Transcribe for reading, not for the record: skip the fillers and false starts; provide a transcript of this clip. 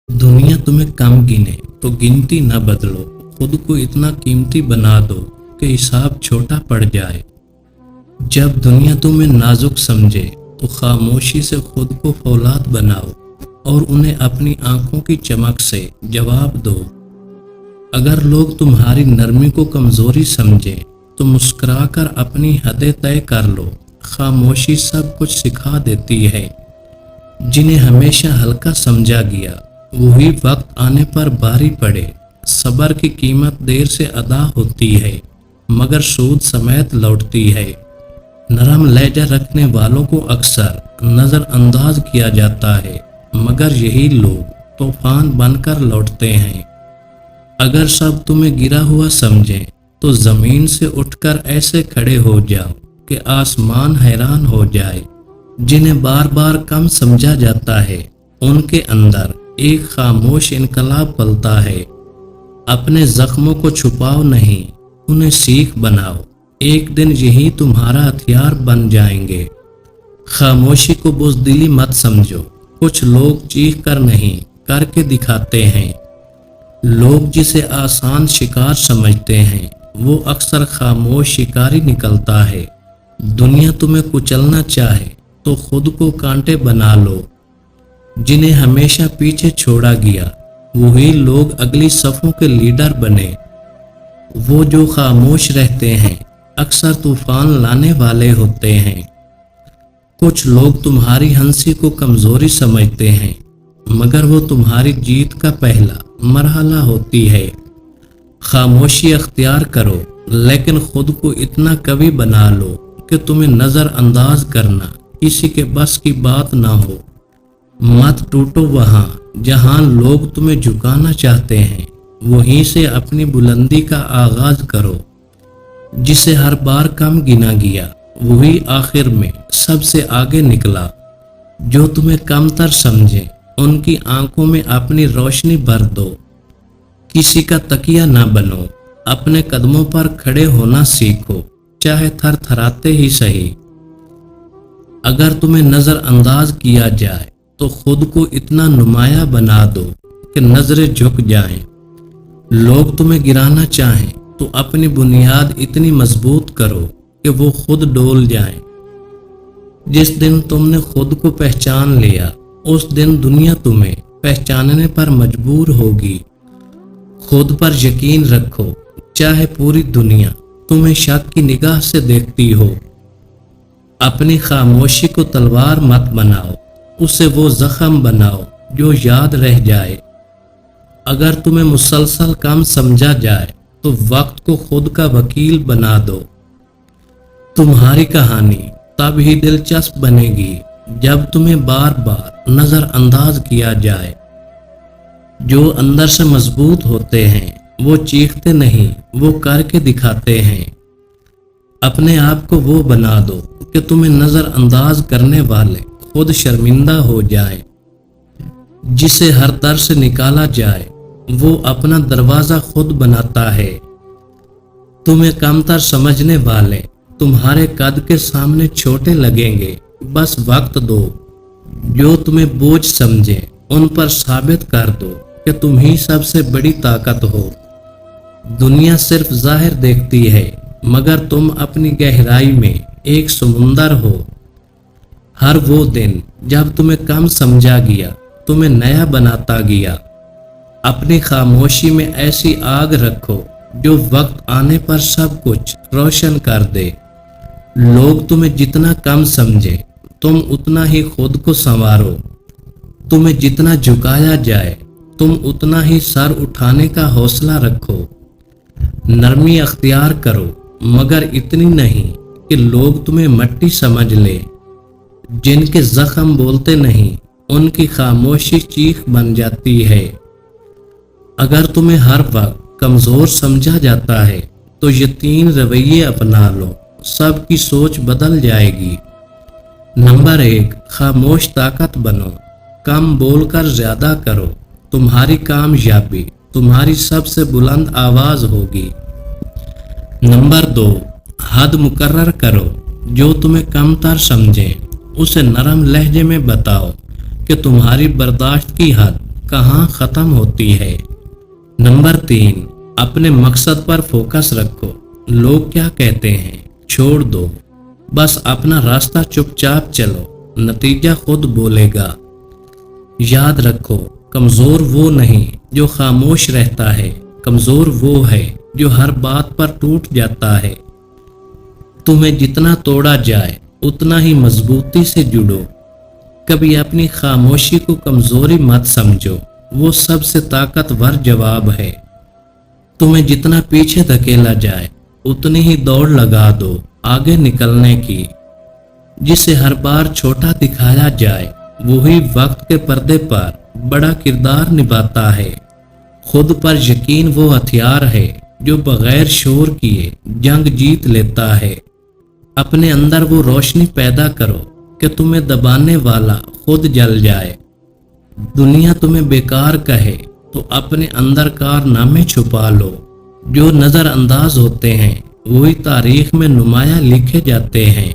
दुनिया तुम्हें कम गिने तो गिनती न बदलो। खुद को इतना कीमती बना दो कि हिसाब छोटा पड़ जाए। जब दुनिया तुम्हें नाजुक समझे तो खामोशी से खुद को फौलाद बनाओ और उन्हें अपनी आंखों की चमक से जवाब दो। अगर लोग तुम्हारी नरमी को कमजोरी समझें तो मुस्कुराकर अपनी हदें तय कर लो। खामोशी सब कुछ सिखा देती है। जिन्हें हमेशा हल्का समझा गया वही वक्त आने पर भारी पड़े। सब्र की कीमत देर से अदा होती है मगर सूद समेत लौटती है। नरम लहजा रखने वालों को अक्सर नजरअंदाज किया जाता है मगर यही लोग तूफान बनकर लौटते हैं। अगर सब तुम्हें गिरा हुआ समझें तो जमीन से उठकर ऐसे खड़े हो जाओ कि आसमान हैरान हो जाए। जिन्हें बार बार कम समझा जाता है उनके अंदर एक खामोश इनकलाब पलता है। अपने जख्मों को छुपाओ नहीं, उन्हें सीख बनाओ। एक दिन यही तुम्हारा हथियार बन जाएंगे। खामोशी को बुज़दिली मत समझो। कुछ लोग चीख कर नहीं करके दिखाते हैं। लोग जिसे आसान शिकार समझते हैं वो अक्सर खामोश शिकारी निकलता है। दुनिया तुम्हें कुचलना चाहे तो खुद को कांटे बना लो। जिन्हें हमेशा पीछे छोड़ा गया वही लोग अगली सफों के लीडर बने। वो जो खामोश रहते हैं अक्सर तूफान लाने वाले होते हैं। कुछ लोग तुम्हारी हंसी को कमजोरी समझते हैं मगर वो तुम्हारी जीत का पहला मरहला होती है। खामोशी अख्तियार करो लेकिन खुद को इतना कवि बना लो कि तुम्हें नजरअंदाज करना किसी के बस की बात ना हो। मत टूटो वहां जहां लोग तुम्हें झुकाना चाहते हैं। वहीं से अपनी बुलंदी का आगाज करो। जिसे हर बार कम गिना गया वही आखिर में सबसे आगे निकला। जो तुम्हें कमतर समझे उनकी आंखों में अपनी रोशनी भर दो। किसी का तकिया ना बनो। अपने कदमों पर खड़े होना सीखो चाहे थर थराते ही सही। अगर तुम्हें नजरअंदाज किया जाए तो खुद को इतना नुमाया बना दो कि नजरें झुक जाएं। लोग तुम्हें गिराना चाहें तो अपनी बुनियाद इतनी मजबूत करो कि वो खुद डोल जाएं। जिस दिन तुमने खुद को पहचान लिया उस दिन दुनिया तुम्हें पहचानने पर मजबूर होगी। खुद पर यकीन रखो चाहे पूरी दुनिया तुम्हें शक की निगाह से देखती हो। अपनी खामोशी को तलवार मत बनाओ, उसे वो जख्म बनाओ जो याद रह जाए। अगर तुम्हें मुसलसल कम समझा जाए तो वक्त को खुद का वकील बना दो। तुम्हारी कहानी तब ही दिलचस्प बनेगी जब तुम्हें बार बार नजरअंदाज किया जाए। जो अंदर से मजबूत होते हैं वो चीखते नहीं, वो करके दिखाते हैं। अपने आप को वो बना दो कि तुम्हें नजरअंदाज करने वाले खुद शर्मिंदा हो जाएं। जिसे हर दर से निकाला जाए वो अपना दरवाजा खुद बनाता है। तुम्हें कमतर समझने वाले तुम्हारे कद के सामने छोटे लगेंगे, बस वक्त दो। जो तुम्हें बोझ समझे उन पर साबित कर दो कि तुम ही सबसे बड़ी ताकत हो। दुनिया सिर्फ जाहिर देखती है मगर तुम अपनी गहराई में एक समुंदर हो। हर वो दिन जब तुम्हें कम समझा गया तुम्हें नया बनाता गया। अपनी खामोशी में ऐसी आग रखो जो वक्त आने पर सब कुछ रोशन कर दे। लोग तुम्हें जितना कम समझे तुम उतना ही खुद को संवारो। तुम्हें जितना झुकाया जाए तुम उतना ही सर उठाने का हौसला रखो। नरमी अख्तियार करो मगर इतनी नहीं कि लोग तुम्हें मट्टी समझ ले। जिनके जख्म बोलते नहीं उनकी खामोशी चीख बन जाती है। अगर तुम्हें हर वक्त कमजोर समझा जाता है तो ये 3 रवैये अपना लो, सबकी सोच बदल जाएगी। नंबर 1, खामोश ताकत बनो। कम बोलकर ज्यादा करो। तुम्हारी कामयाबी तुम्हारी सबसे बुलंद आवाज होगी। नंबर 2, हद मुकर्रर करो। जो तुम्हें कमतर समझे उसे नरम लहजे में बताओ कि तुम्हारी बर्दाश्त की हद کہاں ختم ہوتی ہے۔ نمبر 3، اپنے مقصد پر فوکس رکھو۔ لوگ کیا کہتے ہیں چھوڑ دو، بس اپنا راستہ چپ چاپ چلو، نتیجہ خود بولے گا۔ یاد رکھو، کمزور وہ نہیں جو خاموش رہتا ہے، کمزور وہ ہے جو ہر بات پر ٹوٹ جاتا ہے۔ تمہیں جتنا توڑا جائے اتنا ہی مضبوطی سے جڑو۔ کبھی اپنی خاموشی کو کمزوری مت سمجھو، وہ سب سے طاقتور جواب ہے۔ تمہیں جتنا پیچھے دھکیلا جائے اتنی ہی دوڑ لگا دو آگے نکلنے کی۔ جسے ہر بار چھوٹا دکھایا جائے وہی وقت کے پردے پر بڑا کردار نبھاتا ہے۔ خود پر یقین وہ ہتھیار ہے جو بغیر شور کیے جنگ جیت لیتا ہے۔ اپنے اندر وہ روشنی پیدا کرو کہ تمہیں دبانے والا خود جل جائے۔ دنیا تمہیں بیکار کہے تو اپنے اندر کارنامے چھپا لو۔ جو نظر انداز ہوتے ہیں وہی تاریخ میں نمایاں لکھے جاتے ہیں۔